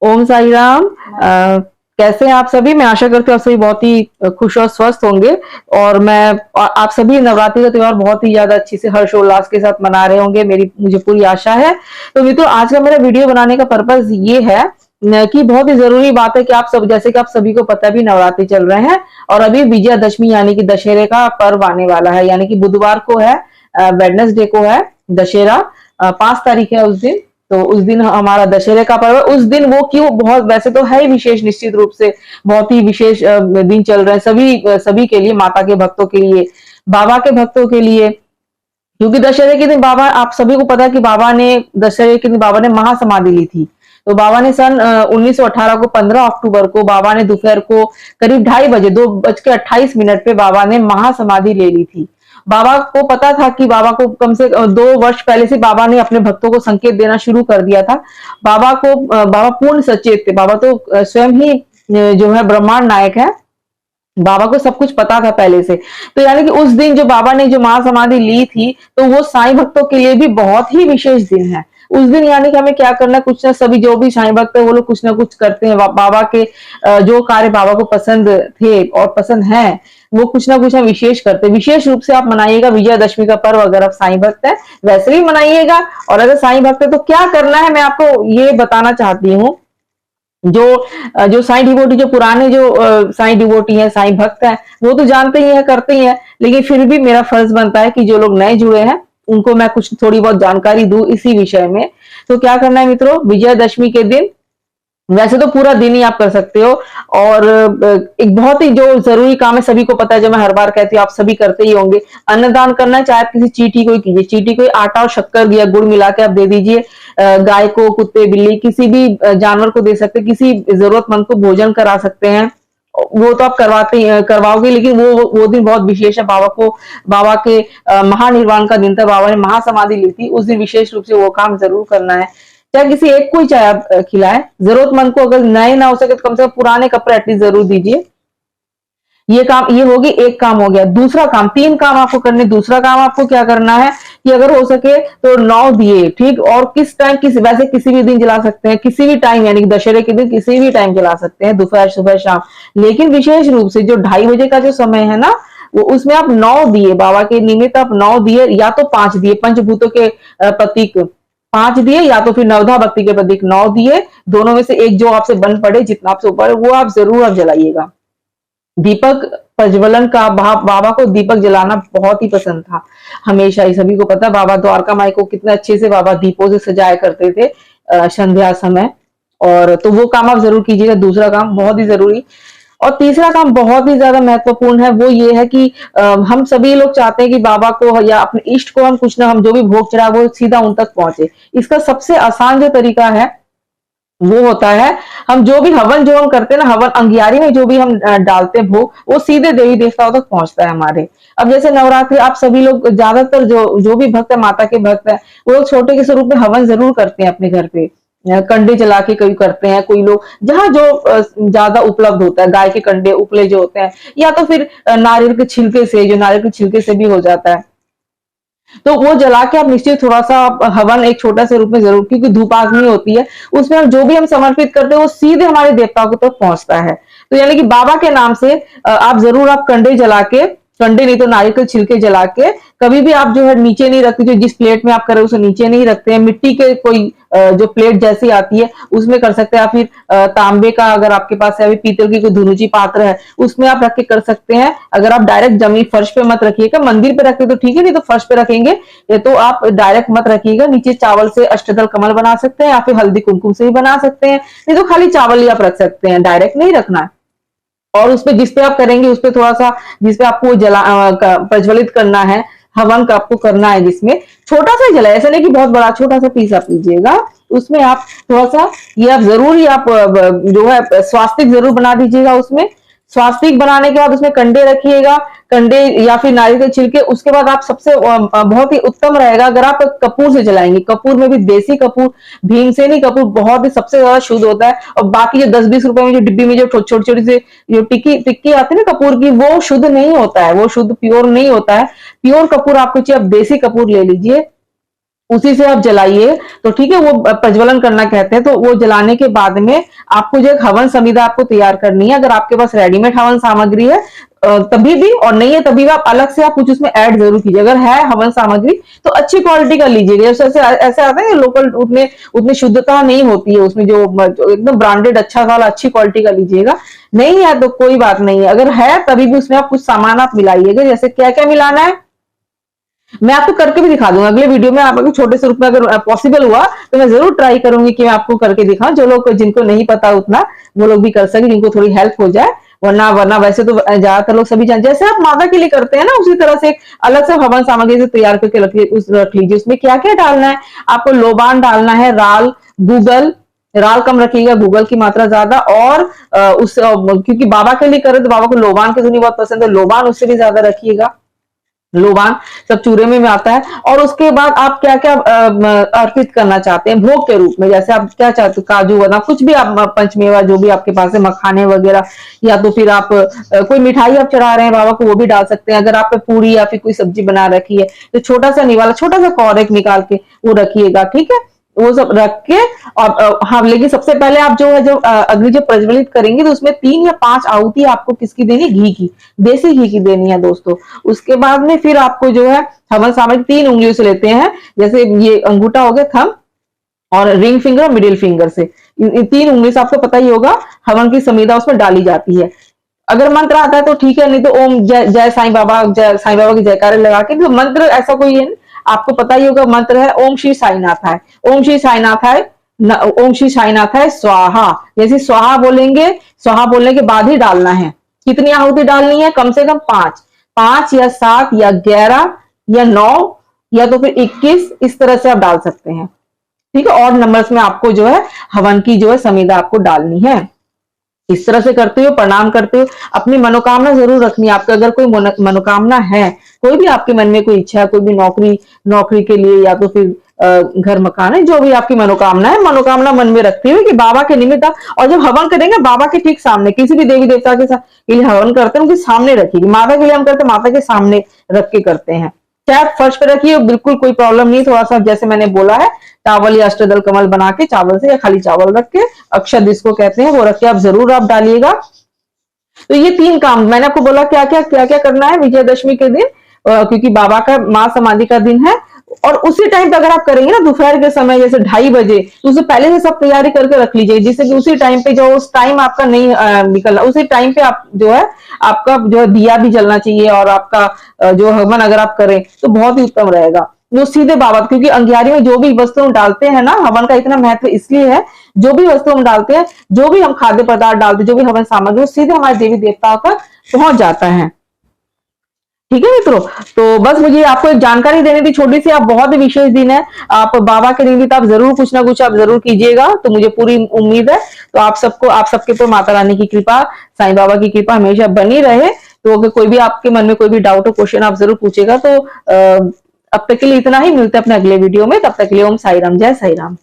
ओम साई राम। कैसे हैं आप सभी? मैं आशा करती हूँ आप सभी बहुत ही खुश और स्वस्थ होंगे। और आप सभी नवरात्रि का त्योहार बहुत ही ज्यादा अच्छी से हर्षोल्लास के साथ मना रहे होंगे, मेरी मुझे पूरी आशा है। तो मित्रों, आज का मेरा वीडियो बनाने का पर्पज ये है कि बहुत ही जरूरी बात है कि आप सब, जैसे कि आप सभी को पता भी, नवरात्रि चल रहे हैं और अभी विजयादशमी यानी कि दशहरे का पर्व आने वाला है, यानी कि बुधवार को है, वेडनेसडे को है दशहरा। 5 तारीख है उस दिन। तो उस दिन हमारा दशहरे का पर्व है। उस दिन वो क्यों, बहुत वैसे तो है ही विशेष, निश्चित रूप से बहुत ही विशेष दिन चल रहे हैं सभी के लिए, माता के भक्तों के लिए, बाबा के भक्तों के लिए। क्योंकि दशहरे के दिन बाबा, आप सभी को पता है कि दशहरे के दिन बाबा ने महासमाधि ली थी। तो बाबा ने सन 1918 को 15 अक्टूबर को बाबा ने दोपहर को करीब 2:30 बजे, 2:28 पे बाबा ने महासमाधि ले ली थी। बाबा को पता था कि बाबा को कम से 2 वर्ष पहले से बाबा ने अपने भक्तों को संकेत देना शुरू कर दिया था। बाबा पूर्ण सचेत थे। बाबा तो स्वयं ही जो है ब्रह्मांड नायक है। बाबा को सब कुछ पता था पहले से। तो यानी कि उस दिन जो बाबा ने जो महासमाधि ली थी, तो वो साईं भक्तों के लिए भी बहुत ही विशेष दिन है। उस दिन यानी कि हमें क्या करना है, कुछ ना, सभी जो भी साईं भक्त है वो लोग कुछ ना कुछ करते हैं। बाबा के जो कार्य बाबा को पसंद थे और पसंद है, वो कुछ ना कुछ हम विशेष करते हैं। विशेष रूप से आप मनाइएगा विजयादशमी का पर्व, अगर आप साईं भक्त है वैसे भी मनाइएगा। और अगर साईं भक्त है तो क्या करना है, मैं आपको ये बताना चाहती हूँ। जो जो साईं डिवोटी, जो पुराने जो साईं डिवोटी है, साईं भक्त है, वो तो जानते ही है, करते ही है। लेकिन फिर भी मेरा फर्ज बनता है कि जो लोग नए जुड़े हैं उनको मैं कुछ थोड़ी बहुत जानकारी दूं इसी विषय में। तो क्या करना है मित्रों, विजयादशमी के दिन, वैसे तो पूरा दिन ही आप कर सकते हो। और एक बहुत ही जो जरूरी काम है, सभी को पता है, जो मैं हर बार कहती हूँ आप सभी करते ही होंगे, अन्नदान करना है। चाहे आप किसी चीटी को ही कीजिए, चीटी को आटा और शक्कर या गुड़ मिला के आप दे दीजिए। गाय को, कुत्ते, बिल्ली, किसी भी जानवर को दे सकते हैं, किसी जरूरतमंद को भोजन करा सकते हैं। वो तो आप करवाओगे, लेकिन वो दिन बहुत विशेष है। बाबा के महानिर्वाण का दिन था, बाबा ने महासमाधि ली थी, उस दिन विशेष रूप से वो काम जरूर करना है। चाहे किसी एक को ही चाहे आप खिलाए, जरूरतमंद को, अगर नए ना हो सके तो कम से कम पुराने कपड़े एटलीस्ट जरूर दीजिए। ये काम, ये होगी, एक काम हो गया। दूसरा काम, 3 काम आपको करने। दूसरा काम आपको क्या करना है कि अगर हो सके तो 9 दिए, ठीक। और किस टाइम, वैसे किसी भी दिन जला सकते हैं, किसी भी टाइम, यानी कि दशहरे के दिन किसी भी टाइम जला सकते हैं, दोपहर, सुबह, शाम। लेकिन विशेष रूप से जो 2:30 बजे का जो समय है ना, वो उसमें आप 9 दिए, बाबा के निमित्त आप 9 दिए, या तो 5 दिए, पंचभूतों के प्रतीक 5 दिए, या तो फिर नवधा भक्ति के प्रतीक 9 दिए। दोनों में से एक जो आपसे बन पड़े, जितना आपसे ऊपर, वो आप जरूर आप जलाइएगा। दीपक प्रज्वलन का, बाबा को दीपक जलाना बहुत ही पसंद था हमेशा ही। सभी को पता है बाबा द्वारका माई को कितना अच्छे से बाबा दीपों से सजाया करते थे संध्या समय। और तो वो काम आप जरूर कीजिएगा, दूसरा काम बहुत ही जरूरी। और तीसरा काम बहुत ही ज्यादा महत्वपूर्ण है, वो ये है कि हम सभी लोग चाहते हैं कि बाबा को या अपने इष्ट को हम कुछ ना, हम जो भी भोग चढ़ा वो सीधा उन तक पहुंचे। इसका सबसे आसान जो तरीका है वो होता है, हम जो भी हवन जो हम करते हैं ना, हवन अंगियारी में जो भी हम डालते हैं भोग, वो सीधे देवी देवताओं तक पहुंचता है हमारे। अब जैसे नवरात्रि, आप सभी लोग ज्यादातर जो भी भक्त है, माता के भक्त है, वो लोग छोटे के स्वरूप में हवन जरूर करते हैं अपने घर पे। कंडे जला के कोई करते हैं, कोई लोग जहाँ जो ज्यादा उपलब्ध होता है, गाय के कंडे उपले जो होते हैं, या तो फिर नारियल के छिलके से, जो नारियल के छिलके से भी हो जाता है, तो वो जला के आप निश्चित थोड़ा सा हवन एक छोटा सा रूप में जरूर, क्योंकि धूपाग्नि होती है, उसमें हम जो भी हम समर्पित करते हैं वो सीधे हमारे देवताओं को तक पहुंचता है। तो यानी कि बाबा के नाम से आप जरूर, आप कंडे जला के, कंडे नहीं तो नारियल के छिलके जला के, कभी भी आप जो है नीचे नहीं रखते, जो जिस प्लेट में आप कर रहे हो उसे नीचे नहीं रखते हैं। मिट्टी के कोई जो प्लेट जैसी आती है उसमें कर सकते हैं, या फिर तांबे का अगर आपके पास है, अभी पीतल की कोई धुनुची पात्र है उसमें आप रख के कर सकते हैं। अगर आप डायरेक्ट जमीन फर्श पे मत रखिएगा, मंदिर पे रखते तो ठीक है, नहीं तो फर्श पे रखेंगे ये तो आप डायरेक्ट मत रखिएगा। नीचे चावल से अष्टदल कमल बना सकते हैं, या फिर हल्दी कुमकुम से भी बना सकते हैं, नहीं तो खाली चावल ही आप रख सकते हैं, डायरेक्ट नहीं रखना है। और उसपे, जिसपे आप करेंगे उसपे थोड़ा सा, जिसपे आपको प्रज्वलित करना है, हवन का आपको करना है, जिसमें छोटा सा जला, ऐसा नहीं कि बहुत बड़ा, छोटा सा पीस आप लीजिएगा, उसमें आप थोड़ा सा, ये आप जरूर ही आप जो है स्वास्तिक जरूर बना दीजिएगा उसमें। स्वास्तिक बनाने के बाद उसमें कंडे रखिएगा, कंडे या फिर नारियल के छिलके। उसके बाद आप सबसे बहुत ही उत्तम रहेगा अगर आप कपूर से जलाएंगे। कपूर में भी देसी कपूर, भीमसेनी कपूर बहुत ही सबसे ज्यादा शुद्ध होता है। और बाकी जो 10-20 रुपए में जो डिब्बी में जो छोटी छोटी सी जो टिक्की आती है ना कपूर की, वो शुद्ध नहीं होता है, वो शुद्ध प्योर नहीं होता है। प्योर कपूर आपको चाहिए, आप देसी कपूर ले लीजिए। उसी से आप जलाइए। तो ठीक है, वो प्रज्वलन करना कहते हैं। तो वो जलाने के बाद में आपको जो एक हवन संविदा आपको तैयार करनी है। अगर आपके पास रेडीमेड हवन सामग्री है तभी भी, और नहीं है तभी भी आप अलग से आप कुछ उसमें ऐड जरूर कीजिए। अगर है हवन सामग्री तो अच्छी क्वालिटी का लीजिएगा। ऐसे ऐसे आता है लोकल, उतने उतनी शुद्धता नहीं होती है उसमें, जो एकदम ब्रांडेड अच्छा वाला अच्छी क्वालिटी का लीजिएगा। नहीं है तो कोई बात नहीं है, अगर है तभी भी उसमें आप कुछ सामान आप मिलाइएगा। जैसे क्या क्या मिलाना है मैं आपको करके भी दिखा दूंगा अगले वीडियो में। आप अगर छोटे से रूप में अगर पॉसिबल हुआ तो मैं जरूर ट्राई करूंगी कि मैं आपको करके दिखाऊं। जो लोग जिनको नहीं पता उतना, वो लोग भी कर सके, जिनको थोड़ी हेल्प हो जाए। वरना वरना वैसे तो ज्यादातर लोग सभी जान, जैसे आप माता के लिए करते हैं ना, उसी तरह से एक अलग से हवन सामग्री से तैयार करके रख लीजिए। उसमें क्या क्या डालना है आपको? लोबान डालना है, राल, गूगल, राल कम रखिएगा, गूगल की मात्रा ज्यादा। और क्योंकि बाबा के लिए करें तो बाबा को लोबान की धुनी बहुत पसंद है, लोबान उससे भी ज्यादा रखिएगा। लोबान सब चूरे में आता है। और उसके बाद आप क्या क्या अर्पित करना चाहते हैं भोग के रूप में? जैसे आप क्या चाहते, काजू बादाम, कुछ भी आप, पंचमेवा जो भी आपके पास है, मखाने वगैरह, या तो फिर आप कोई मिठाई आप चढ़ा रहे हैं बाबा को, वो भी डाल सकते हैं। अगर आप पूरी या फिर कोई सब्जी बना रखी है तो छोटा सा निवाला, छोटा सा कौर निकाल के वो रखिएगा, ठीक है। वो सब रख के, और हाँ, लेकिन सबसे पहले आप जो है, जो अग्नि जो प्रज्वलित करेंगे तो उसमें 3 या 5 आहुति आपको किसकी देनी? घी की, देसी घी की देनी है दोस्तों। उसके बाद में फिर आपको जो है हवन सामग्री 3 उंगलियों से लेते हैं। जैसे ये अंगूठा हो गया, थंब, और रिंग फिंगर और मिडिल फिंगर से, इन 3 उंगली से आपको पता ही होगा हवन की संविदा उसमें डाली जाती है। अगर मंत्र आता है तो ठीक है, नहीं तो ओम जय जय साईं बाबा, जय साईं बाबा की जयकारे लगा के। तो मंत्र ऐसा कोई है, आपको पता ही होगा मंत्र है ओम श्री साईनाथाय, ओम श्री साईनाथाय, ओम श्री साईनाथाय स्वाहा। जैसे स्वाहा बोलेंगे, स्वाहा बोलने के बाद ही डालना है। कितनी आहुति डालनी है? कम से कम 5, 5 या 7 या 11 या 9 या तो फिर 21, इस तरह से आप डाल सकते हैं, ठीक है। और नंबर्स में आपको जो है हवन की जो है संविदा आपको डालनी है। इस तरह से करते हो, प्रणाम करते हो, अपनी मनोकामना जरूर रखनी है। आपका अगर कोई मनोकामना है, कोई भी आपके मन में कोई इच्छा है, कोई भी नौकरी के लिए, या तो फिर घर मकान है, जो भी आपकी मनोकामना है, मनोकामना मन में रखते हुए कि बाबा के निमित्त और जब हवन करेंगे बाबा के ठीक सामने, किसी भी देवी देवता के लिए हवन करते हैं उनके सामने रखिए। माता के लिए हम करते हैं, माता के सामने रख के करते हैं। चाहे आप फर्श पे रखिए, बिल्कुल कोई प्रॉब्लम नहीं। थोड़ा सा जैसे मैंने बोला है, चावल या अष्टदल कमल बना के चावल से, या खाली चावल रख के, अक्षत जिसको कहते हैं वो रख के आप जरूर आप डालिएगा। तो ये 3 काम मैंने आपको बोला, क्या क्या करना है विजयदशमी के दिन, क्योंकि बाबा का महासमाधि का दिन है। और उसी टाइम पे अगर आप करेंगे ना दोपहर के समय, जैसे 2:30 बजे, तो उससे पहले से सब तैयारी करके रख लीजिए, जिससे कि उसी टाइम पे, जो उस टाइम आपका नहीं निकलना, उसी टाइम पे आप जो है, आपका जो है दिया भी जलना चाहिए। और आपका जो हवन अगर आप करें तो बहुत ही उत्तम रहेगा। जो सीधे बाबा, क्योंकि अंगियारी में जो भी वस्तु हम डालते हैं ना, हवन का इतना महत्व इसलिए है, जो भी वस्तु हम डालते हैं, जो भी हम खाद्य पदार्थ डालते हैं, जो भी हवन सामग्री, वो सीधे हमारे देवी देवताओं तक पहुंच जाता है, ठीक है मित्रों। तो बस मुझे आपको एक जानकारी देनी थी छोटी सी। आप बहुत ही विशेष दिन है, आप बाबा के निमित्त आप जरूर कुछ ना कुछ आप जरूर कीजिएगा। तो मुझे पूरी उम्मीद है, तो आप सबको, आप सबके ऊपर माता रानी की कृपा, साईं बाबा की कृपा हमेशा बनी रहे। तो अगर कोई भी आपके मन में कोई भी डाउट हो, क्वेश्चन आप जरूर पूछेगा। तो अब तक के लिए इतना ही, मिलते हैं अपने अगले वीडियो में। तब तक के लिए ओम साई राम, जय साई राम।